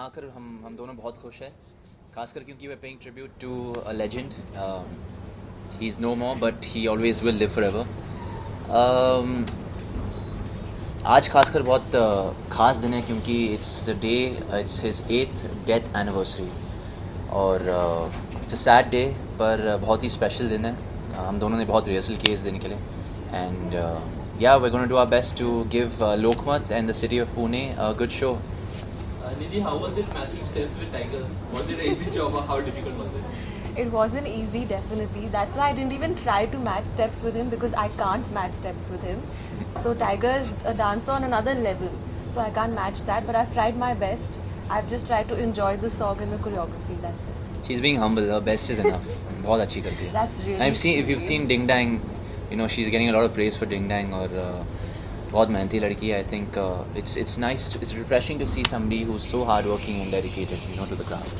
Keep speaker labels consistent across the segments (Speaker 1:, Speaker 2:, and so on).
Speaker 1: यहाँ आकर हम दोनों बहुत खुश हैं, खासकर क्योंकि वे paying tribute to a legend. He is no more but he always will live forever. आज खासकर बहुत ख़ास दिन है क्योंकि it's his 8th death anniversary और इट्स अ सैड डे पर बहुत ही स्पेशल दिन है. हम दोनों ने बहुत रिहर्सल किए इस दिन के लिए and yeah, we're going to do our best to give Lokmat and the city of Pune a good show.
Speaker 2: Nidhi, how was it matching steps with Tiger? Was it an easy job or how difficult was it?
Speaker 3: It wasn't easy, definitely. That's why I didn't even try to match steps with him because I can't match steps with him. So Tiger's a dancer on another level, so I can't match that. But I've tried my best. I've just tried to enjoy the song and the choreography. That's it.
Speaker 1: She's being humble. Her best is enough. बहुत अच्छी करती है.
Speaker 3: That's really.
Speaker 1: If you've seen Ding Dang, you know she's getting a lot of praise for Ding Dang और बहुत मेहनती लड़की है. I think it's nice, it's refreshing to see somebody who's so hardworking and dedicated, you know, to the craft.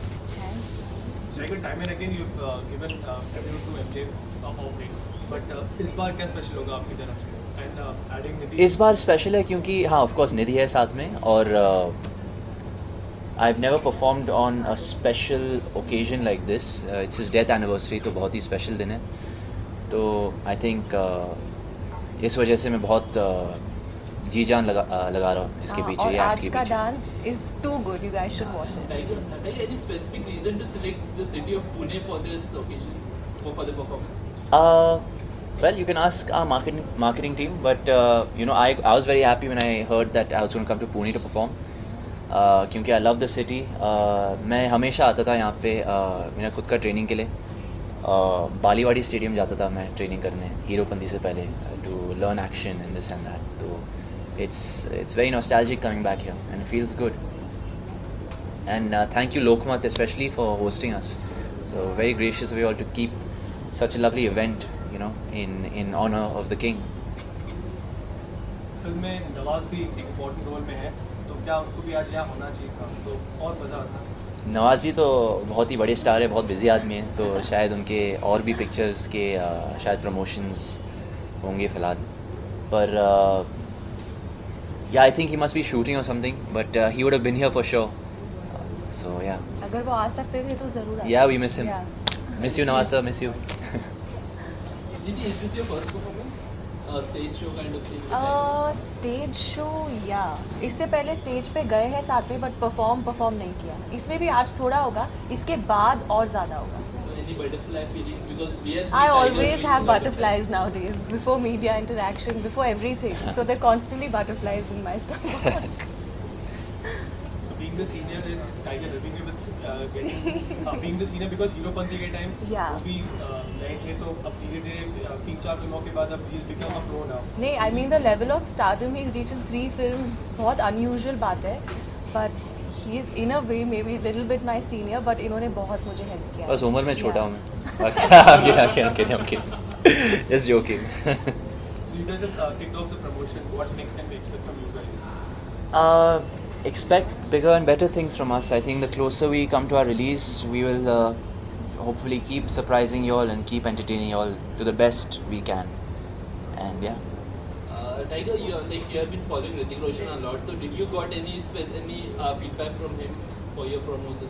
Speaker 4: Like time and again you've given tribute to MJ of late, but इस बार क्या special होगा आपकी तरफ से? And adding Nidhi.
Speaker 1: इस बार special है क्योंकि हाँ of course निधि है साथ में और I've never performed on a special occasion like this. It's his death anniversary तो बहुत ही स्पेशल दिन है. तो आई थिंक इस वजह से मैं बहुत जी जान लगा रहा हूँ इसके पीछे.
Speaker 3: और आज का dance is too good. You guys should watch it.
Speaker 2: Tiger, any specific reason to select the city of Pune for this occasion, for the performance?
Speaker 1: Well, you can ask our marketing team, but you know, I was very happy when I heard that I was going to come to Pune to perform. क्योंकि I love the city. मैं हमेशा आता था यहाँ पे मेरा खुद का ट्रेनिंग के लिए. बालीवाड़ी स्टेडियम जाता था मैं ट्रेनिंग करने हीरोपंती से पहले to learn action and this and that. तो it's very nostalgic coming back here and it feels good. And thank you Lokmat especially for hosting us. So very gracious of you all to keep such a lovely event, you know, in honor of the king.
Speaker 4: Film में नवाज भी एक important role में है, तो क्या उनको भी आज यहाँ होना चाहिए था तो और मज़ा आता?
Speaker 1: नवाजी तो बहुत ही बड़े स्टार है, बहुत बिजी आदमी है, तो शायद उनके और भी पिक्चर्स के शायद प्रमोशंस होंगे फ़िलहाल. पर या I think he must be shooting और something but he would have been here for sure. So या
Speaker 3: अगर वो आ सकते थे तो जरूर आते.
Speaker 1: Yeah we miss him. Miss you Nawaz sir, miss you.
Speaker 2: Nidhi, is this your first performance? Stage show kind of thing?
Speaker 3: Stage show या इससे पहले स्टेज पे गए हैं साथ में बट परफॉर्म नहीं किया. इसमें भी आज थोड़ा होगा, इसके बाद और ज़्यादा होगा.
Speaker 2: Any butterfly feelings because we have seen
Speaker 3: I
Speaker 2: Tiger
Speaker 3: always
Speaker 2: doing
Speaker 3: have
Speaker 2: a lot of
Speaker 3: butterflies nowadays before media interaction, before everything. So there are constantly butterflies in my stomach.
Speaker 4: So being the senior is Tiger helping you with being the senior because Heropanti के time
Speaker 3: Yeah.
Speaker 4: वो भी नए थे तो अब धीरे-धीरे 3-4 फिल्मों के बाद अब he has become a pro now.
Speaker 3: नहीं, I mean the level of stardom he's reached in 3 films बहुत unusual बात है. But he is in a way maybe a little bit my senior, but इन्होंने बहुत मुझे help किया.
Speaker 1: बस उम्र में छोटा हूँ
Speaker 3: Yeah.
Speaker 1: मैं. I'm kidding. Just joking.
Speaker 4: So you guys have kicked off the promotion. What next can we expect from you guys?
Speaker 1: Expect bigger and better things from us. I think the closer we come to our release, we will hopefully keep surprising you all and keep entertaining you all to the best we can. And yeah.
Speaker 2: Tiger, you have been following Hrithik Roshan a lot. So did you got any feedback from him for your promos?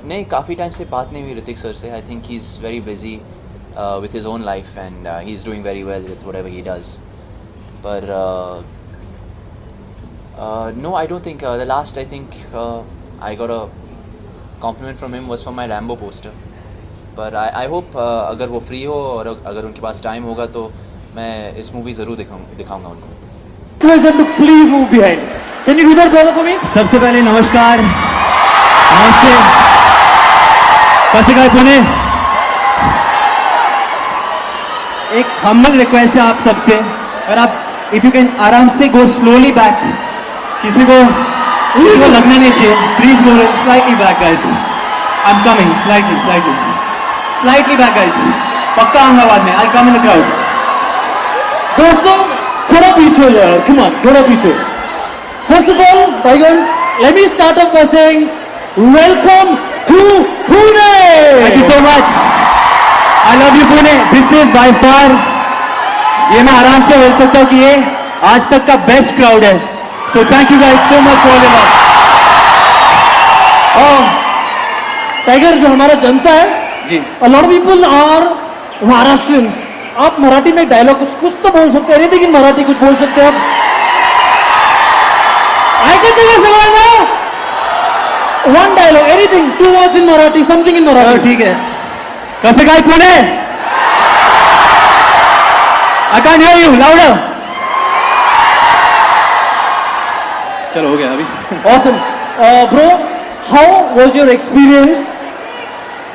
Speaker 1: नहीं, काफ़ी time से बात नहीं हुई Hrithik sir से. I think he's very busy with his own life and he's doing very well with whatever he does. But no, I don't think the last I think I got a compliment from him was from my Rambo poster. But I hope अगर वो free हो और अगर उनके पास time होगा तो मैं इस मूवी ज़रूर दिखाऊंगा उनको.
Speaker 5: Please move behind. Can you do that brother for me? सबसे पहले नमस्कार, नमस्ते, पसिका पुणे. एक हम्बल रिक्वेस्ट है आप सबसे, अगर आप इफ यू कैन आराम से गो स्लोली बैक, किसी को लगना नहीं चाहिए. Please go slightly back guys. I am coming slightly back guys. पक्का आऊंगा बाद में. I come in the crowd. दोस्तों थोड़ा पीछे हो जाओ. कम ऑन, थोड़ा पीछे. First of all Tiger, let me start off by saying welcome to Pune. Thank you so much. I love you Pune. This is by far, ये मैं आराम से बोल सकता हूँ कि ये आज तक का बेस्ट क्राउड है. So thank you guys so much for your love. Tiger जो हमारा जनता है
Speaker 6: जी
Speaker 5: a lot of people are Maharashtrians. आप मराठी में डायलॉग कुछ तो बोल सकते हैं, लेकिन मराठी कुछ बोल सकते हैं आप. ऐकायचं का सगळ्यांना? One dialogue, anything, 2 words in Marathi, something in
Speaker 6: चलो
Speaker 5: Marathi.
Speaker 6: ठीक है. कसं काय Pune? I can't hear you, louder. चलो हो गया अभी.
Speaker 5: Awesome. Bro, how was your experience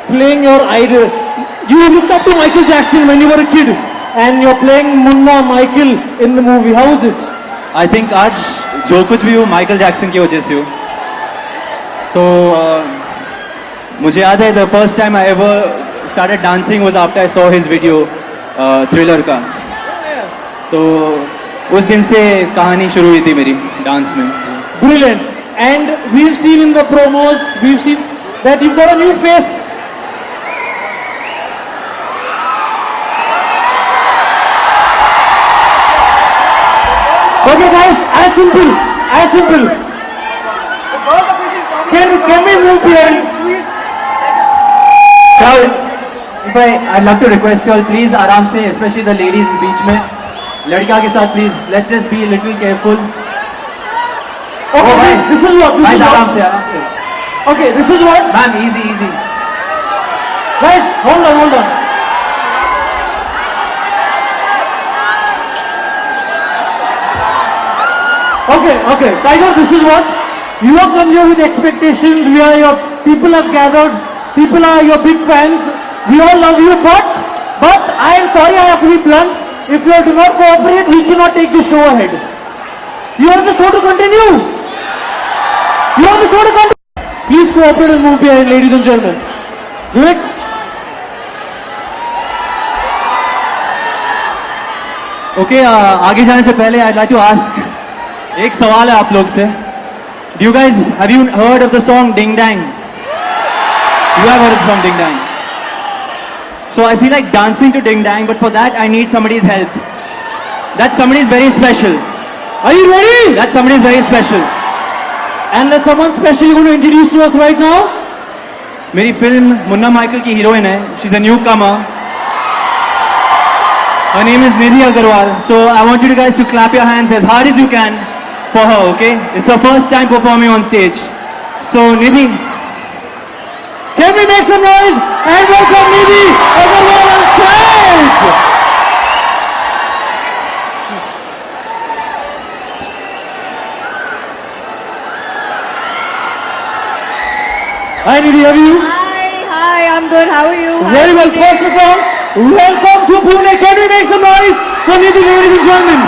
Speaker 5: playing your idol? You looked up to Michael Jackson when you were a kid, and you're playing Munna Michael in the movie. How was it?
Speaker 6: I think आज जो कुछ भी हो Michael Jackson की वजह से हो. तो मुझे याद है the first time I ever started dancing was after I saw his video thriller का. तो उस दिन से कहानी शुरू हुई थी मेरी डांस में.
Speaker 5: Brilliant. And we've seen in the promos, we've seen that you've got a new face. Okay, guys, as simple. Can we move behind?
Speaker 6: Crowd, I'd love to request you all, please आराम से, especially the ladies बीच में. लड़का के साथ please, let's just be a little careful.
Speaker 5: Okay, this is what.
Speaker 6: Guys, आराम से.
Speaker 5: Okay, this is what.
Speaker 6: Ma'am, easy.
Speaker 5: Guys, hold on. Okay, Tiger, this is what. You have come here with expectations. People have gathered. People are your big fans. We all love you, but I am sorry, I have to be blunt. If you do not cooperate, we cannot take the show ahead. You want the show to continue? Please cooperate and move behind, ladies and gentlemen. Vivek?
Speaker 6: Okay, आगे जाने से पहले I'd like to ask, एक सवाल है आप लोग से. Do you guys, have you heard of the song Ding Dang? You have heard of the song Ding Dang. So I feel like dancing to Ding Dang, but for that I need somebody's help. That somebody is very special.
Speaker 5: Are you ready?
Speaker 6: That somebody is very special.
Speaker 5: And that someone special you're going to introduce to us right now?
Speaker 6: मेरी film Munna Michael की heroine है. She's a newcomer. Her name is Nidhi Agarwal. So I want you guys to clap your hands as hard as you can for her, okay? It's her first time performing on stage. So Nidhi,
Speaker 5: Can we make some noise and welcome Nidhi Agarwal on stage? Hi Nidhi, how are you?
Speaker 7: Hi, I'm good. How are you?
Speaker 5: Very well. First of all, welcome to Pune. Can we make some noise for Nidhi, ladies and gentlemen?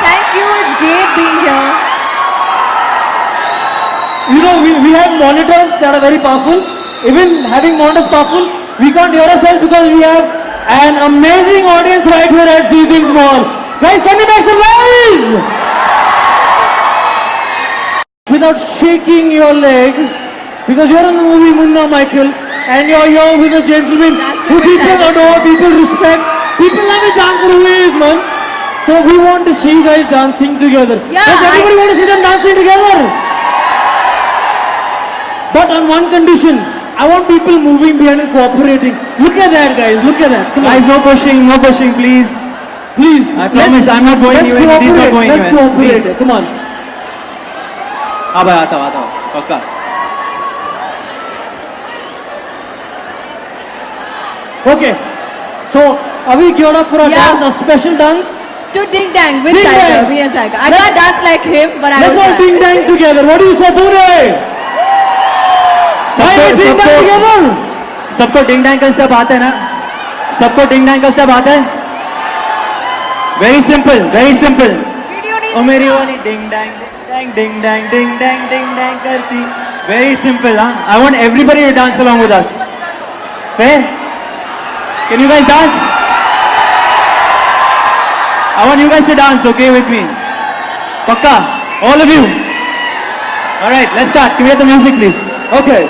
Speaker 7: Thank you. It's great being here.
Speaker 5: You know, we have monitors that are very powerful. Even having monitors powerful, we can't hear ourselves because we have an amazing audience right here at Seasons Mall. Guys, can we make some noise? Without shaking your leg, because you're in the movie Munna Michael, and you're here with a gentleman
Speaker 7: That's
Speaker 5: who
Speaker 7: very
Speaker 5: people
Speaker 7: nice.
Speaker 5: adore, people respect, people love his dancer who he is, man. So we want to see you guys dancing together.
Speaker 7: Yeah,
Speaker 5: Does everybody want to see them dancing together? But on one condition, I want people moving behind and cooperating. Look at that, guys. Look at that. Come on.
Speaker 6: guys, no pushing, please.
Speaker 5: Please.
Speaker 6: I promise I'm not going anywhere. Nidhi's not going
Speaker 5: Let's
Speaker 6: anywhere.
Speaker 5: cooperate.
Speaker 6: Please.
Speaker 5: Come on.
Speaker 6: हाँ भाई आता हूँ पक्का.
Speaker 5: Okay. So, are we geared up for a
Speaker 7: Yeah.
Speaker 5: dance, a special dance?
Speaker 7: To Ding Dang with
Speaker 5: Ding
Speaker 7: Tiger.
Speaker 5: Dang.
Speaker 7: Me and Tiger. I
Speaker 5: Let's-
Speaker 7: can't dance like him, but I
Speaker 5: Let's
Speaker 7: will
Speaker 5: all
Speaker 7: try.
Speaker 5: ding dang together. What do you say, Pune? Why we ding dang together?
Speaker 6: सबको डिंग dang का step आता है ना? सबको डिंग dang का step आता है? Very simple.
Speaker 7: Video needs
Speaker 6: ओ मेरी वाली डिंग डैंग करती. Very simple, huh? I want everybody to dance along with us. Fair? Can you guys dance? I want you guys to dance, okay, with me. Pakka? All of you? Alright, let's start. Can we have the music, please?
Speaker 5: Okay.